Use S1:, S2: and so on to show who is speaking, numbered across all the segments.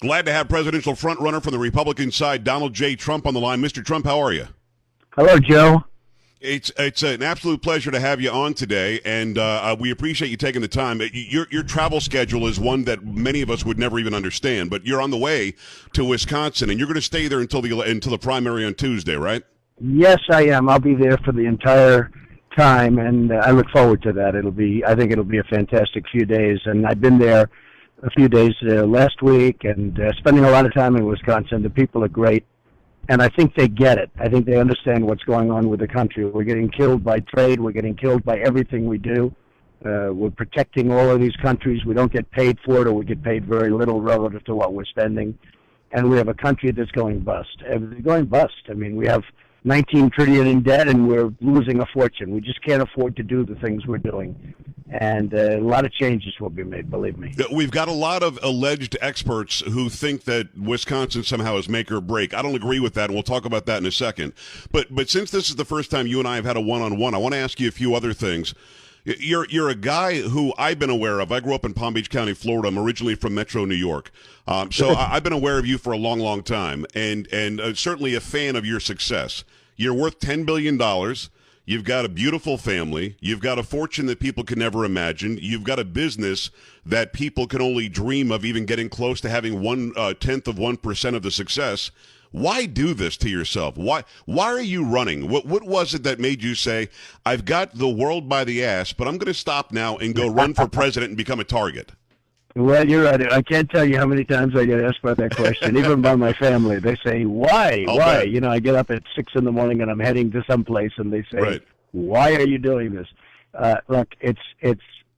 S1: Glad to have presidential frontrunner from the Republican side, Donald J. Trump, on the line. Mr. Trump, how are you?
S2: Hello, Joe.
S1: It's an absolute pleasure to have you on today, and we appreciate you taking the time. Your travel schedule is one that many of us would never even understand, but you're on the way to Wisconsin, and you're going to stay there until the primary on Tuesday, right?
S2: Yes, I am. I'll be there for the entire time, and I look forward to that. I think it'll be a fantastic few days, and I've been there a few days last week, and spending a lot of time in Wisconsin. The people are great, and I think they get it. I think they understand what's going on with the country. We're getting killed by trade. We're getting killed by everything we do. We're protecting all of these countries. We don't get paid for it, or we get paid very little relative to what we're spending. And we have a country that's going bust. Going bust. I mean, we have 19 trillion in debt, and we're losing a fortune. We just can't afford to do the things we're doing. And a lot of changes will be made, believe me.
S1: We've got a lot of alleged experts who think that Wisconsin somehow is make or break. I don't agree with that, and we'll talk about that in a second. But since this is the first time you and I have had a one-on-one, I want to ask you a few other things. You're a guy who I've been aware of. I grew up in Palm Beach County, Florida. I'm originally from Metro New York. So I've been aware of you for a long, long time, and certainly a fan of your success. You're worth $10 billion. You've got a beautiful family. You've got a fortune that people can never imagine. You've got a business that people can only dream of even getting close to having 1/10 of 1% of the success. Why do this to yourself? Why are you running? What was it that made you say, I've got the world by the ass, but I'm going to stop now and go run for president and become a target?
S2: Well, you're right. I can't tell you how many times I get asked about that question, even by my family. They say, why? Why?
S1: Bet.
S2: You know, I get up at 6 in the morning and I'm heading to someplace, and they say,
S1: right.
S2: Why are you doing this? Look, it's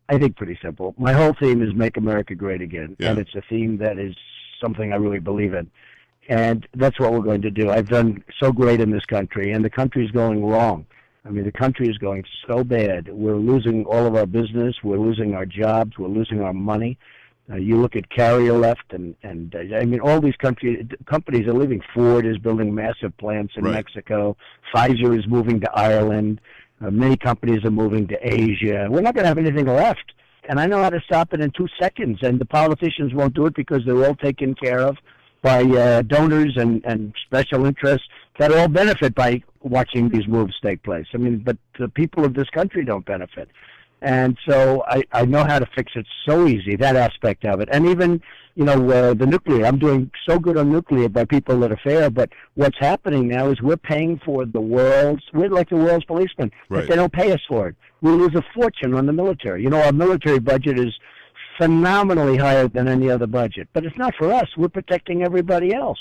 S2: I think, pretty simple. My whole theme is Make America Great Again, and it's a theme that is something I really believe in. And that's what we're going to do. I've done so great in this country, and the country is going wrong. I mean, the country is going so bad. We're losing all of our business. We're losing our jobs. We're losing our money. You look at Carrier left, and I mean, all these companies are leaving. Ford is building massive plants in Mexico. Pfizer is moving to Ireland. Many companies are moving to Asia. We're not going to have anything left. And I know how to stop it in 2 seconds, and the politicians won't do it because they're all taken care of by donors and special interests that all benefit by watching these moves take place. I mean, but the people of this country don't benefit. And so I know how to fix it so easy, that aspect of it. And even, the nuclear. I'm doing so good on nuclear by people that are fair, but what's happening now is we're paying for we're like the world's policemen, but they don't pay us for it. We lose a fortune on the military. Our military budget is phenomenally higher than any other budget, but it's not for us. We're protecting everybody else.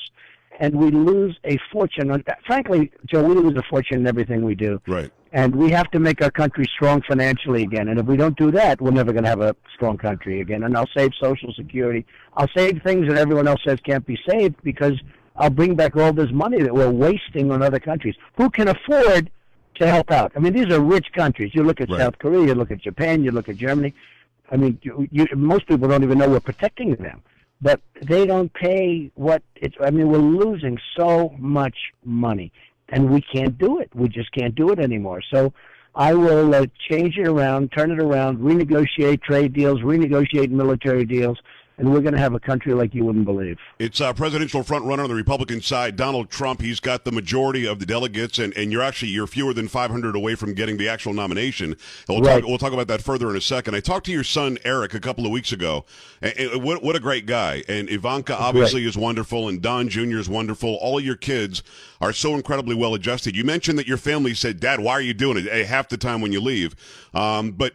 S2: And we lose a fortune on that. Frankly, Joe, we lose a fortune in everything we do.
S1: Right.
S2: And we have to make our country strong financially again. And if we don't do that, we're never going to have a strong country again. And I'll save Social Security. I'll save things that everyone else says can't be saved, because I'll bring back all this money that we're wasting on other countries who can afford to help out. I mean, these are rich countries. You look at South Korea, you look at Japan, you look at Germany. I mean, most people don't even know we're protecting them. But they don't pay we're losing so much money, and we can't do it. We just can't do it anymore. So I will change it around, turn it around, renegotiate trade deals, renegotiate military deals, and we're going to have a country like you wouldn't believe.
S1: It's presidential front runner on the Republican side, Donald Trump. He's got the majority of the delegates, and you're fewer than 500 away from getting the actual nomination. We'll talk about that further in a second. I talked to your son, Eric, a couple of weeks ago. And what a great guy. And Ivanka obviously is wonderful, and Don Jr. is wonderful. All of your kids are so incredibly well adjusted. You mentioned that your family said, Dad, why are you doing it half the time when you leave? But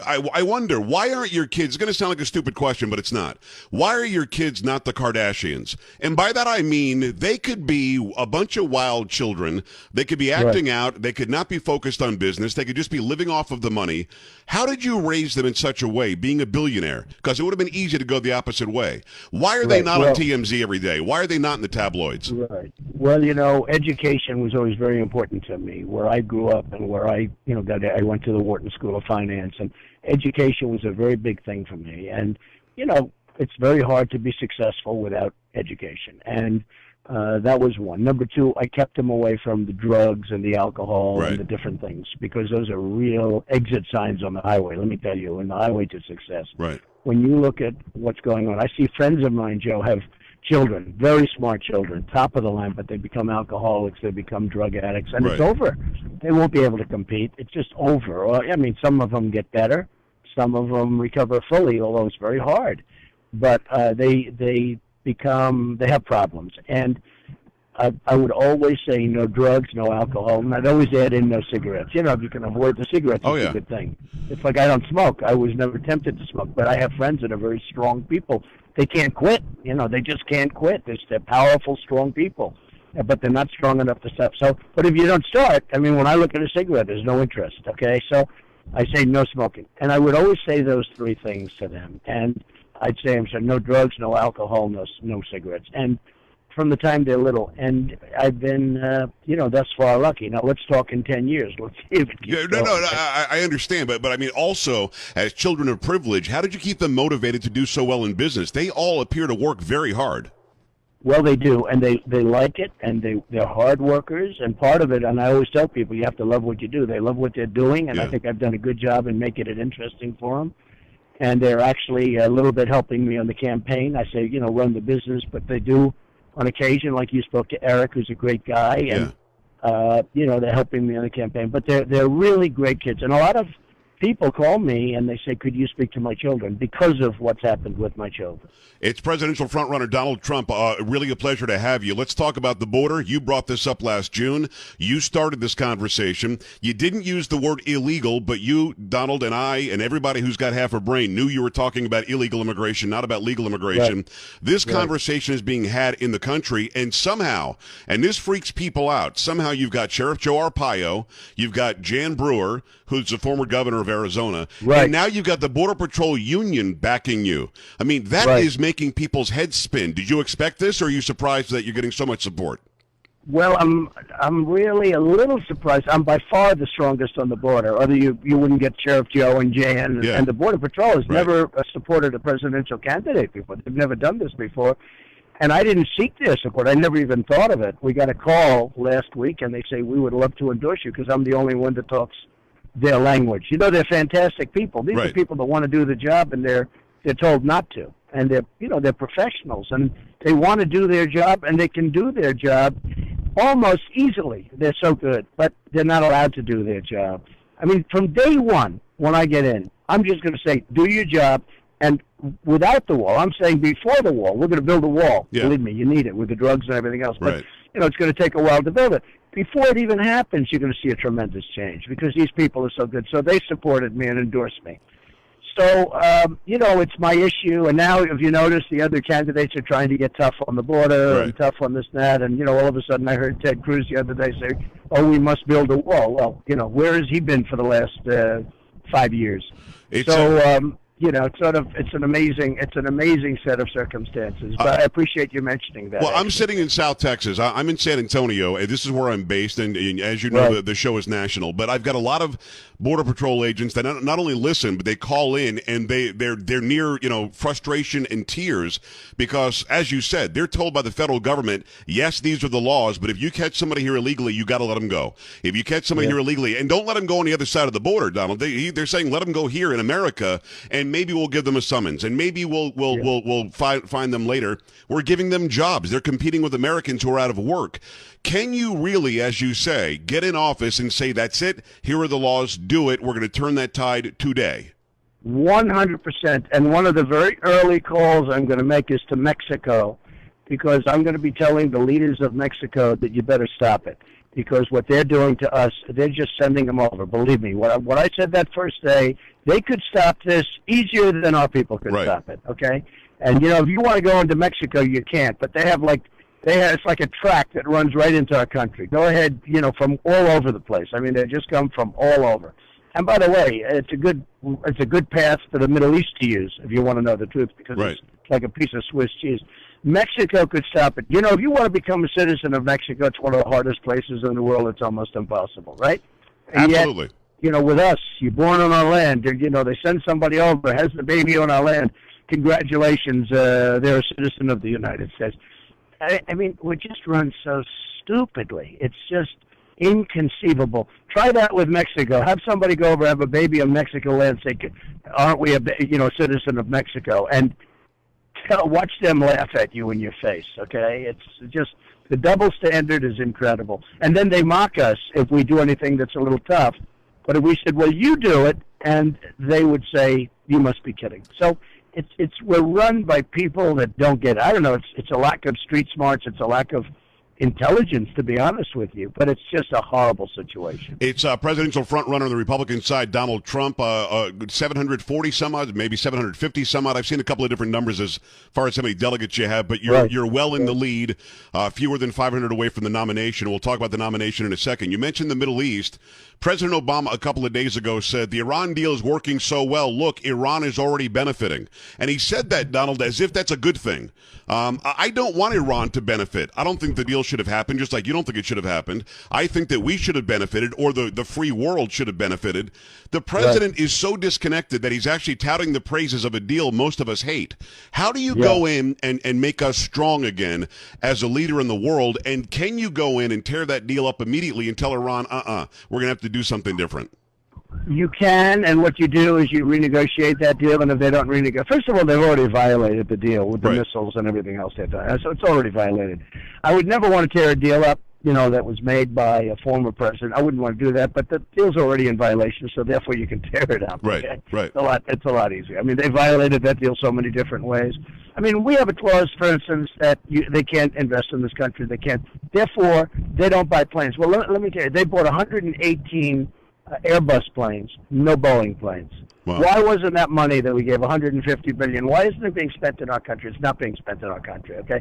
S1: I wonder, why aren't your kids, it's going to sound like a stupid question, but it's not. Why are your kids not the Kardashians? And by that I mean they could be a bunch of wild children. They could be acting out. They could not be focused on business. They could just be living off of the money. How did you raise them in such a way, being a billionaire? Because it would have been easy to go the opposite way. Why are they not on TMZ every day? Why are they not in the tabloids?
S2: Right. Well, education was always very important to me. Where I grew up and where I went to the Wharton School of Finance, and education was a very big thing for me. And, it's very hard to be successful without education. And that was one. Number two, I kept them away from the drugs and the alcohol and the different things, because those are real exit signs on the highway. Let me tell you, on the highway to success.
S1: Right.
S2: When you look at what's going on, I see friends of mine, Joe, have children, very smart children, top of the line, but they become alcoholics, they become drug addicts, and it's over. They won't be able to compete. It's just over. Or, I mean, some of them get better, some of them recover fully, although it's very hard. But they have problems. And I would always say no drugs, no alcohol, and I'd always add in no cigarettes. You know, if you can avoid the cigarettes, it's a good thing. It's like I don't smoke. I was never tempted to smoke, but I have friends that are very strong people. They can't quit. You know, they just can't quit. They're powerful, strong people, but they're not strong enough to stop. So, but if you don't start, I mean, when I look at a cigarette, there's no interest, okay? So I say no smoking. And I would always say those three things to them. And I'd say, no drugs, no alcohol, no cigarettes. And from the time they're little, and I've been, thus far lucky. Now let's talk in 10 years. Let's see if it keeps going.
S1: I understand, but I mean, also as children of privilege, how did you keep them motivated to do so well in business? They all appear to work very hard.
S2: Well, they do, and they like it, and they're hard workers, and part of it, and I always tell people, you have to love what you do. They love what they're doing, and I think I've done a good job in making it interesting for them. And they're actually a little bit helping me on the campaign. I say, run the business, but they do. On occasion, like you spoke to Eric, who's a great guy, and they're helping me on the campaign. But they're really great kids, and a lot of people call me and they say, "Could you speak to my children?" because of what's happened with my children.
S1: It's presidential frontrunner Donald Trump. Really a pleasure to have you. Let's talk about the border. You brought this up last June. You started this conversation. You didn't use the word illegal, but you, Donald, and I, and everybody who's got half a brain knew you were talking about illegal immigration, not about legal immigration. Right. This conversation is being had in the country, and somehow, and this freaks people out, somehow you've got Sheriff Joe Arpaio, you've got Jan Brewer, who's the former governor of Arizona, and now you've got the Border Patrol Union backing you. I mean, that is making people's heads spin. Did you expect this, or are you surprised that you're getting so much support?
S2: Well, I'm really a little surprised. I'm by far the strongest on the border. Other you wouldn't get Sheriff Joe and Jan, and the Border Patrol has never supported a presidential candidate before. They've never done this before. And I didn't seek their support. I never even thought of it. We got a call last week, and they say, we would love to endorse you because I'm the only one that talks their language. They're fantastic people. These are people that want to do the job, and they're told not to. And they're professionals, and they want to do their job, and they can do their job almost easily. They're so good, but they're not allowed to do their job. I mean, from day one, when I get in, I'm just going to say, do your job, and without the wall, I'm saying before the wall, we're going to build a wall. Yeah. Believe me, you need it with the drugs and everything else. But, it's going to take a while to build it. Before it even happens, you're going to see a tremendous change because these people are so good. So they supported me and endorsed me. So, it's my issue. And now, if you notice, the other candidates are trying to get tough on the border and tough on this and that. And, all of a sudden I heard Ted Cruz the other day say, oh, we must build a wall. Well, where has he been for the last 5 years? It's an amazing set of circumstances. But I appreciate you mentioning that.
S1: Well, I'm sitting in South Texas. I'm in San Antonio, and this is where I'm based. And as you know, the show is national. But I've got a lot of Border Patrol agents that not only listen, but they call in, and they're near frustration and tears because, as you said, they're told by the federal government, yes, these are the laws, but if you catch somebody here illegally, you got to let them go. If you catch somebody here illegally, and don't let them go on the other side of the border, Donald. They're saying let them go here in America, and maybe we'll give them a summons, and maybe we'll find them later. We're giving them jobs. They're competing with Americans who are out of work. Can you really, as you say, get in office and say, that's it, here are the laws, do it, we're going to turn that tide today?
S2: 100%. And one of the very early calls I'm going to make is to Mexico, because I'm going to be telling the leaders of Mexico that you better stop it. Because what they're doing to us, they're just sending them over. Believe me, what I said that first day, they could stop this easier than our people could stop it, okay? And, if you want to go into Mexico, you can't. But it's like a track that runs right into our country. Go ahead, from all over the place. I mean, they just come from all over. And by the way, it's a good path for the Middle East to use, if you want to know the truth, because it's like a piece of Swiss cheese. Mexico could stop it. If you want to become a citizen of Mexico, it's one of the hardest places in the world. It's almost impossible, right? And
S1: absolutely.
S2: Yet, with us, you're born on our land. They send somebody over, has the baby on our land. Congratulations, they're a citizen of the United States. I mean, we just run so stupidly. It's just inconceivable. Try that with Mexico. Have somebody go over, have a baby on Mexico land, say, aren't we a citizen of Mexico? And watch them laugh at you in your face, okay? It's just, the double standard is incredible. And then they mock us if we do anything that's a little tough. But if we said, well, you do it, and they would say, you must be kidding. So we're run by people that don't get it. I don't know, it's a lack of street smarts, it's a lack of intelligence, to be honest with you, but it's just a horrible situation.
S1: It's presidential frontrunner on the Republican side, Donald Trump, 740 some odd, maybe 750 some odd. I've seen a couple of different numbers as far as how many delegates you have, but you're well in the lead, fewer than 500 away from the nomination. We'll talk about the nomination in a second. You mentioned the Middle East. President Obama a couple of days ago said the Iran deal is working so well. Look, Iran is already benefiting. And he said that, Donald, as if that's a good thing. I don't want Iran to benefit. I don't think the deal should have happened, just like you don't think it should have happened. I think that we should have benefited, or the free world should have benefited. The president is so disconnected that he's actually touting the praises of a deal most of us hate. How do you go in and make us strong again as a leader in the world? And can you go in and tear that deal up immediately and tell Iran, we're going to have to do something different?
S2: You can, and what you do is you renegotiate that deal, and if they don't renegotiate, first of all, they've already violated the deal with the missiles and everything else they've done, so it's already violated. I would never want to tear a deal up, that was made by a former president. I wouldn't want to do that, but the deal's already in violation, so therefore you can tear it up.
S1: Right,
S2: okay?
S1: right.
S2: It's a lot easier. I mean, they violated that deal so many different ways. I mean, we have a clause, for instance, that they can't invest in this country. They can't. Therefore, they don't buy planes. Well, let me tell you, they bought 118 Airbus planes, no Boeing planes. Wow. Why wasn't that money that we gave, $150 billion? Why isn't it being spent in our country? It's not being spent in our country, okay?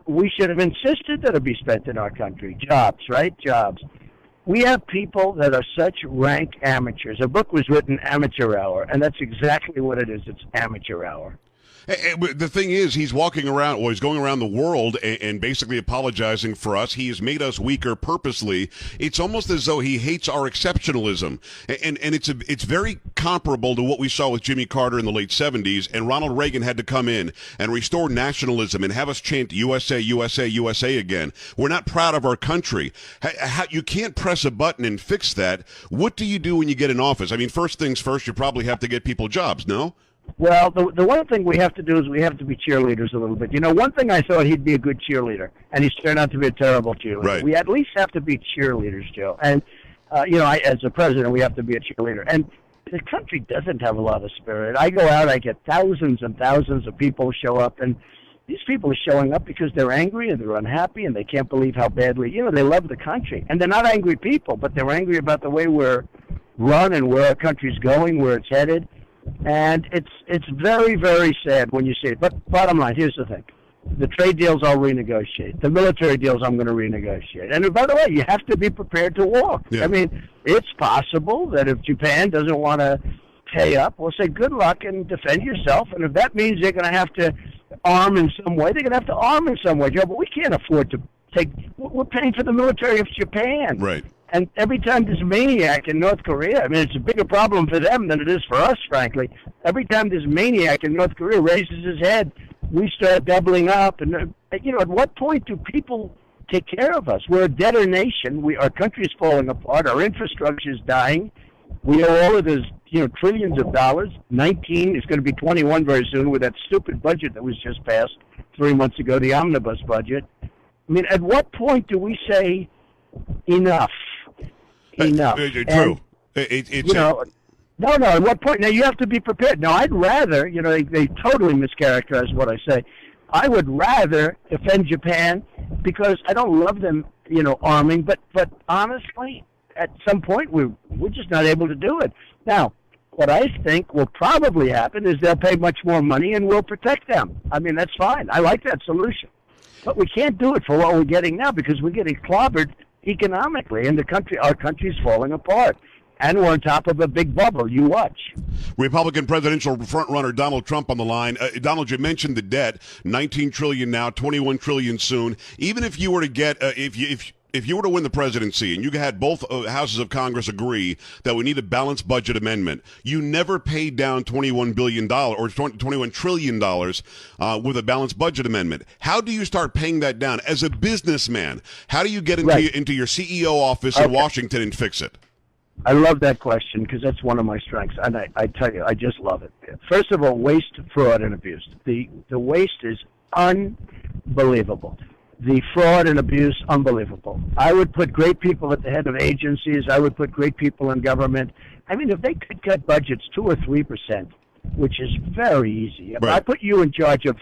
S2: We should have insisted that it be spent in our country. Jobs, right? Jobs. We have people that are such rank amateurs. A book was written, Amateur Hour, and that's exactly what it is. It's amateur hour.
S1: The thing is, he's walking around, or he's going around the world and basically apologizing for us. He has made us weaker purposely. It's almost as though he hates our exceptionalism. And it's very comparable to what we saw with Jimmy Carter in the late 70s, and Ronald Reagan had to come in and restore nationalism and have us chant USA, USA, USA again. We're not proud of our country. You can't press a button and fix that. What do you do when you get in office? I mean, first things first, you probably have to get people jobs, no?
S2: Well, the one thing we have to do is we have to be cheerleaders a little bit. One thing I thought he'd be a good cheerleader, and he's turned out to be a terrible cheerleader.
S1: Right.
S2: We at least have to be cheerleaders, Joe. And, as a president, we have to be a cheerleader. And the country doesn't have a lot of spirit. I go out, I get thousands and thousands of people show up, and these people are showing up because they're angry and they're unhappy and they can't believe how badly, they love the country. And they're not angry people, but they're angry about the way we're run and where our country's going, where it's headed. And it's very, very sad when you see it. But bottom line, here's the thing. The trade deals I'll renegotiate. The military deals I'm going to renegotiate. And by the way, you have to be prepared to walk. Yeah. I mean, it's possible that if Japan doesn't want to pay up, we'll say good luck and defend yourself. And if that means they're going to have to arm in some way, they're going to have to arm in some way, Joe. But we can't afford to we're paying for the military of Japan.
S1: Right.
S2: And every time this maniac in North Korea, I mean, it's a bigger problem for them than it is for us, frankly. Every time this maniac in North Korea raises his head, we start doubling up. And, at what point do people take care of us? We're a debtor nation. Our country's falling apart. Our infrastructure is dying. We owe all of this, trillions of dollars. 19 is going to be 21 very soon with that stupid budget that was just passed 3 months ago, the omnibus budget. I mean, at what point do we say enough? Enough.
S1: True.
S2: No, at what point? Now, you have to be prepared. Now, I'd rather, they totally mischaracterize what I say. I would rather defend Japan because I don't love them, arming, but honestly, at some point, we're just not able to do it. Now, what I think will probably happen is they'll pay much more money and we'll protect them. I mean, that's fine. I like that solution. But we can't do it for what we're getting now because we're getting clobbered economically, and our country's falling apart. And we're on top of a big bubble. You watch.
S1: Republican presidential frontrunner Donald Trump on the line. Donald, you mentioned the debt, $19 trillion now, $21 trillion soon. Even if you were to get, if you were to win the presidency and you had both houses of Congress agree that we need a balanced budget amendment, you never paid down $21 billion or $21 trillion with a balanced budget amendment. How do you start paying that down as a businessman? How do you get into your CEO office in Washington and fix it?
S2: I love that question because that's one of my strengths, and I tell you, I just love it. First of all, waste, fraud, and abuse. The waste is unbelievable. The fraud and abuse, unbelievable. I would put great people at the head of agencies. I would put great people in government. I mean, if they could cut budgets 2 or 3%, which is very easy. If I put you in charge of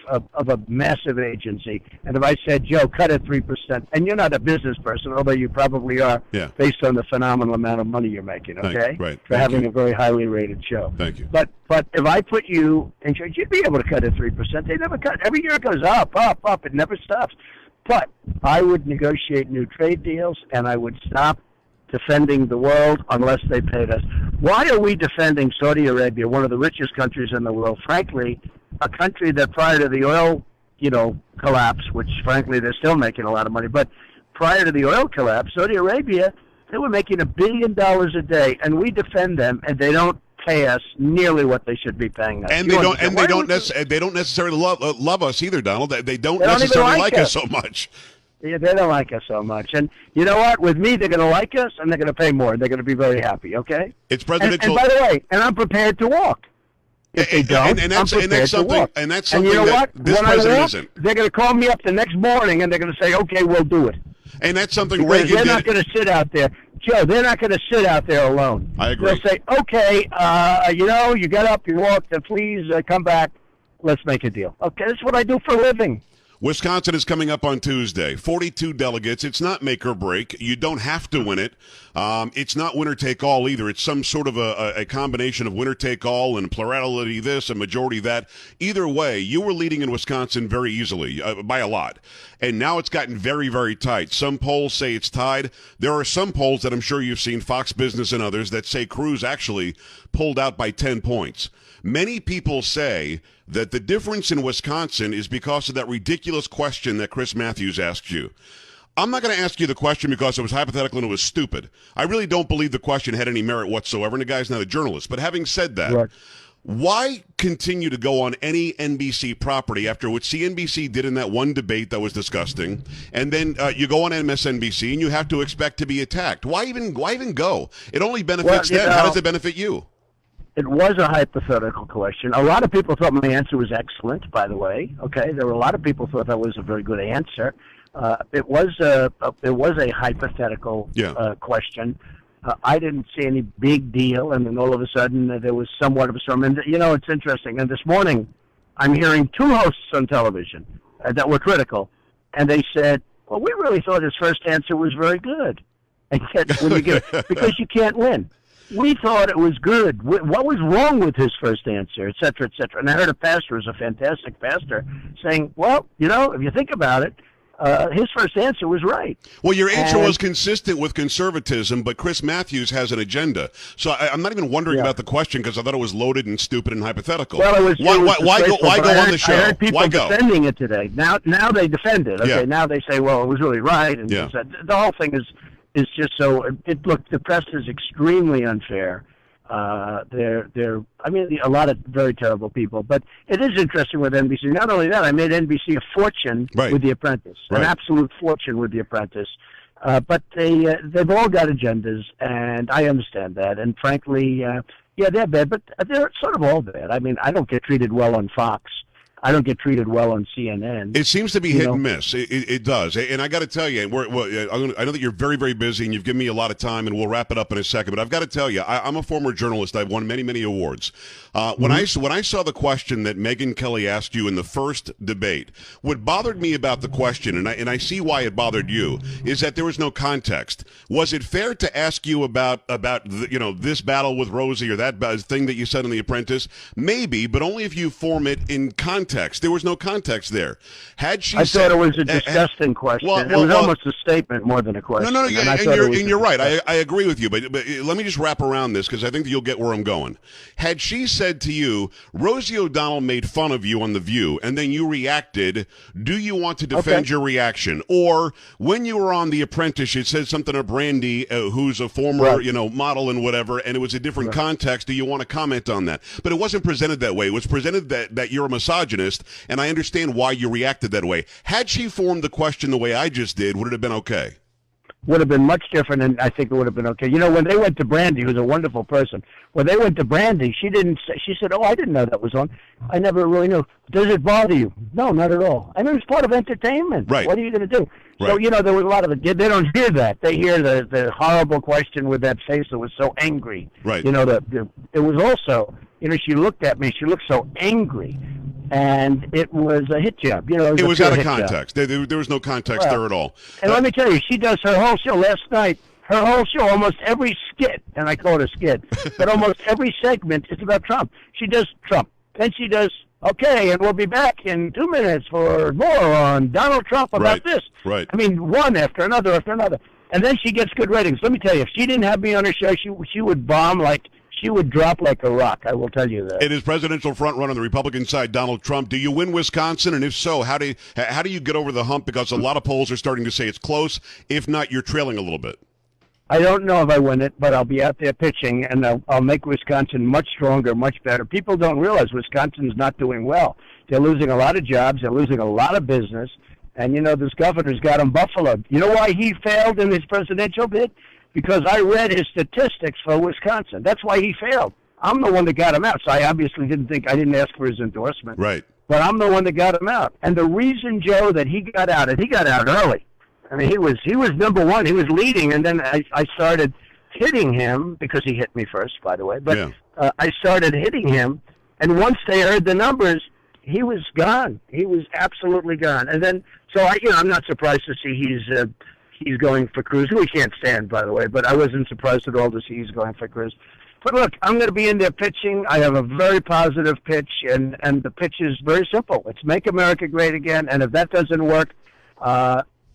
S2: a massive agency, and if I said, Joe, cut it 3%, and you're not a business person, although you probably are, based on the phenomenal amount of money you're making, okay? For having a very highly rated show.
S1: Thank you.
S2: But if I put you in charge, you'd be able to cut it 3%. They never cut. Every year it goes up, up, up. It never stops. But I would negotiate new trade deals, and I would stop defending the world unless they paid us. Why are we defending Saudi Arabia, one of the richest countries in the world? Frankly, a country that prior to the oil, collapse, which frankly they're still making a lot of money, but prior to the oil collapse, Saudi Arabia, they were making $1 billion a day, and we defend them, and they don't pay us nearly what they should be paying us.
S1: And they don't necessarily love us either, Donald. They don't necessarily like us so much.
S2: Yeah, they don't like us so much. And you know what? With me, they're going to like us, and they're going to pay more. They're going to be very happy, okay?
S1: It's presidential.
S2: And by the way, I'm prepared to walk. If they don't, I'm prepared to walk.
S1: And that's something
S2: you know
S1: that
S2: what?
S1: this
S2: when
S1: president
S2: I walk,
S1: isn't.
S2: They're going to call me up the next morning, and they're going to say, okay, we'll do it.
S1: And that's something
S2: because
S1: Reagan
S2: they're
S1: did.
S2: not going to sit out there. Joe, they're not going to sit out there alone.
S1: I agree.
S2: They'll say, okay, you got up, you walked, and please come back. Let's make a deal. Okay, that's what I do for a living.
S1: Wisconsin is coming up on Tuesday. 42 delegates. It's not make or break. You don't have to win it. It's not winner take all either. It's some sort of a combination of winner take all and plurality this and majority that. Either way, you were leading in Wisconsin very easily, by a lot. And now it's gotten very, very tight. Some polls say it's tied. There are some polls that I'm sure you've seen, Fox Business and others, that say Cruz actually pulled out by 10 points. Many people say that the difference in Wisconsin is because of that ridiculous question that Chris Matthews asked you. I'm not going to ask you the question because it was hypothetical and it was stupid. I really don't believe the question had any merit whatsoever, and the guy's not a journalist. But having said that, why continue to go on any NBC property after what CNBC did in that one debate that was disgusting, and then you go on MSNBC and you have to expect to be attacked? Why even go? It only benefits them. How does it benefit you?
S2: It was a hypothetical question. A lot of people thought my answer was excellent, by the way. Okay, there were a lot of people who thought that was a very good answer. It was a hypothetical question. I didn't see any big deal, and then all of a sudden there was somewhat of a storm. And it's interesting. And this morning, I'm hearing two hosts on television that were critical, and they said, "Well, we really thought his first answer was very good." And yet, when you because you can't win. We thought it was good. What was wrong with his first answer, et cetera, et cetera? And I heard a pastor, who's a fantastic pastor, saying, well, if you think about it, his first answer was right.
S1: Well, your answer was consistent with conservatism, but Chris Matthews has an agenda. So I'm not even wondering about the question because I thought it was loaded and stupid and hyetipothetical.
S2: Well,
S1: why go on the show?
S2: I heard people
S1: go?
S2: defending it today. Now they defend it. Okay, now they say, well, it was really right. And the whole thing is just so. Look, the press is extremely unfair. They're a lot of very terrible people. But it is interesting with NBC. Not only that, I made NBC a fortune with The Apprentice, an absolute fortune with The Apprentice. But they've all got agendas, and I understand that. And frankly, they're bad, but they're sort of all bad. I mean, I don't get treated well on Fox. I don't get treated well on CNN.
S1: It seems to be hit and miss. It does. And I got to tell you, I know that you're very, very busy, and you've given me a lot of time, and we'll wrap it up in a second. But I've got to tell you, I'm a former journalist. I've won many, many awards. When I saw the question that Megyn Kelly asked you in the first debate, what bothered me about the question, and I see why it bothered you, is that there was no context. Was it fair to ask you about this battle with Rosie or that thing that you said in The Apprentice? Maybe, but only if you form it in context. There was no context there. Had she
S2: I thought it was a disgusting question. It was almost a statement more than a question.
S1: No, and you're right. I agree with you, but let me just wrap around this because I think that you'll get where I'm going. Had she said to you, Rosie O'Donnell made fun of you on The View, and then you reacted, do you want to defend your reaction? Or when you were on The Apprentice, it said something to Brandy, who's a former model and whatever, and it was a different context. Do you want to comment on that? But it wasn't presented that way. It was presented that you're a misogynist, and I understand why you reacted that way. Had she formed the question the way I just did, would it have been okay?
S2: would have been much different, and I think it would have been okay. You know, when they went to Brandy, who's a wonderful person, when they went to Brandy, she said, "Oh, I didn't know that was on. I never really knew. Does it bother you?" No, not at all. I mean, it's part of entertainment.
S1: Right.
S2: What are you going to do?
S1: Right.
S2: So, you know, there was a lot of it. They don't hear that. They hear the horrible question with that face that was so angry.
S1: Right.
S2: You know, it was also, you know, she looked at me. She looked so angry. And it was a hit job. You know,
S1: it was out of context. There was no context there at all.
S2: And let me tell you, she does her whole show last night. Her whole show, almost every skit, and I call it a skit, but almost every segment is about Trump. She does Trump. Then she does, okay, and we'll be back in 2 minutes for more on Donald Trump about this.
S1: Right.
S2: I mean, one after another after another. And then she gets good ratings. Let me tell you, if she didn't have me on her show, she would bomb like... She would drop like a rock, I will tell you that.
S1: It is presidential frontrunner on the Republican side, Donald Trump. Do you win Wisconsin? And if so, how do you get over the hump? Because a lot of polls are starting to say it's close. If not, you're trailing a little bit.
S2: I don't know if I win it, but I'll be out there pitching, and I'll make Wisconsin much stronger, much better. People don't realize Wisconsin's not doing well. They're losing a lot of jobs. They're losing a lot of business. And, you know, this governor's got him buffaloed. You know why he failed in his presidential bid? Because I read his statistics for Wisconsin. That's why he failed. I'm the one that got him out, so I obviously I didn't ask for his endorsement.
S1: Right.
S2: But I'm the one that got him out. And the reason, Joe, that he got out, and he got out early. I mean, he was number one. He was leading, and then I started hitting him, because he hit me first, by the way. But I started hitting him, and once they heard the numbers, he was gone. He was absolutely gone. And then, so I'm not surprised to see he's going for Cruz, who he can't stand, by the way, but I wasn't surprised at all to see he's going for Cruz. But look, I'm going to be in there pitching. I have a very positive pitch, and the pitch is very simple. It's make America great again, and if that doesn't work,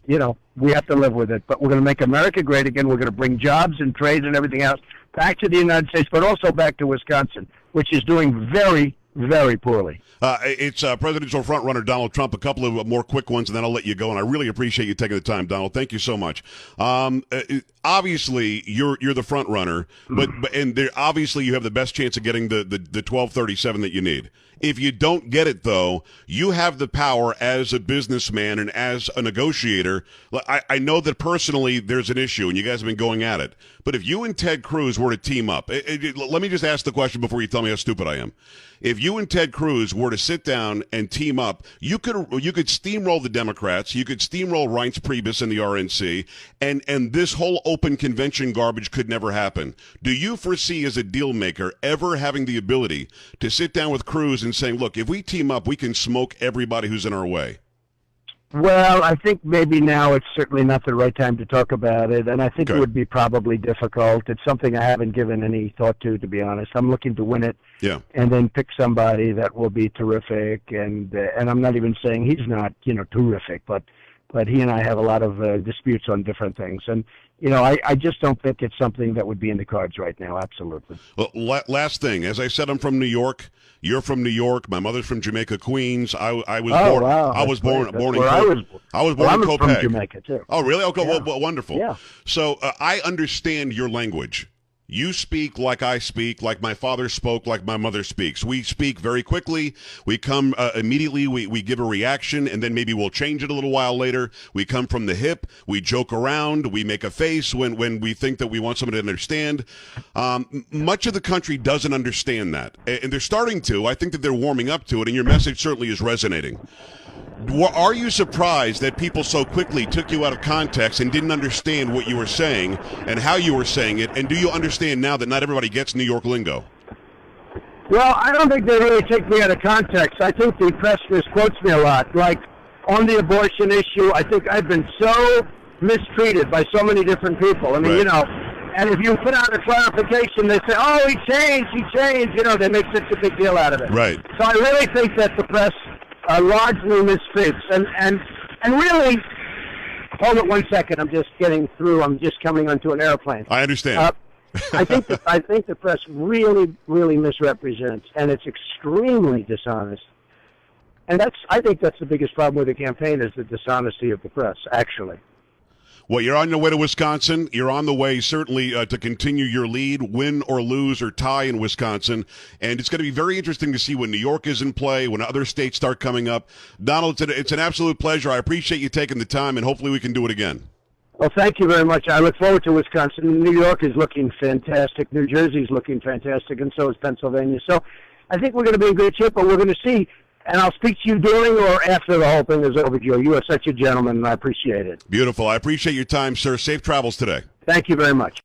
S2: you know, we have to live with it. But we're going to make America great again. We're going to bring jobs and trade and everything else back to the United States, but also back to Wisconsin, which is doing very, very poorly.
S1: It's presidential frontrunner Donald Trump. A couple of more quick ones, and then I'll let you go. And I really appreciate you taking the time, Donald. Thank you so much. Obviously, you're the frontrunner, but obviously you have the best chance of getting the 1237 that you need. If you don't get it, though, you have the power as a businessman and as a negotiator. I know that personally there's an issue, and you guys have been going at it. But if you and Ted Cruz were to team up, let me just ask the question before you tell me how stupid I am. If you and Ted Cruz were to sit down and team up, you could steamroll the Democrats, you could steamroll Reince Priebus and the RNC, and this whole open convention garbage could never happen. Do you foresee as a deal maker ever having the ability to sit down with Cruz and saying, look, if we team up, we can smoke everybody who's in our way?
S2: Well, I think maybe now it's certainly not the right time to talk about it, and I think it would be probably difficult. It's something I haven't given any thought to be honest. I'm looking to win it, and then pick somebody that will be terrific, and I'm not even saying he's not, terrific, but he and I have a lot of disputes on different things, and I just don't think it's something that would be in the cards right now. Absolutely.
S1: Well, last thing, as I said, I'm from New York. You're from New York. My mother's from Jamaica, Queens. I was born in Copiague.
S2: From Jamaica too.
S1: Oh, really? Okay, well, wonderful.
S2: Yeah.
S1: So I understand your language. You speak like I speak, like my father spoke, like my mother speaks. We speak very quickly. We come immediately. We give a reaction, and then maybe we'll change it a little while later. We come from the hip. We joke around. We make a face when we think that we want someone to understand. Much of the country doesn't understand that, and they're starting to. I think that they're warming up to it, and your message certainly is resonating. Are you surprised that people so quickly took you out of context and didn't understand what you were saying and how you were saying it? And do you understand now that not everybody gets New York lingo?
S2: Well, I don't think they really take me out of context. I think the press misquotes me a lot. Like, on the abortion issue, I think I've been so mistreated by so many different people. I mean, and if you put out a clarification, they say, oh, he changed. They make such a big deal out of it.
S1: Right.
S2: So I really think that the press largely misfits, and really, hold it 1 second. I'm just getting through. I'm just coming onto an airplane.
S1: I understand.
S2: I think the press really, really misrepresents, and it's extremely dishonest. And I think that's the biggest problem with the campaign is the dishonesty of the press. Actually.
S1: Well, you're on your way to Wisconsin. You're on the way, certainly, to continue your lead, win or lose or tie in Wisconsin. And it's going to be very interesting to see when New York is in play, when other states start coming up. Donald, it's an absolute pleasure. I appreciate you taking the time, and hopefully we can do it again.
S2: Well, thank you very much. I look forward to Wisconsin. New York is looking fantastic. New Jersey is looking fantastic, and so is Pennsylvania. So I think we're going to be in good shape, but we're going to see. And I'll speak to you during or after the whole thing is over, Joe. You are such a gentleman, and I appreciate it.
S1: Beautiful. I appreciate your time, sir. Safe travels today.
S2: Thank you very much.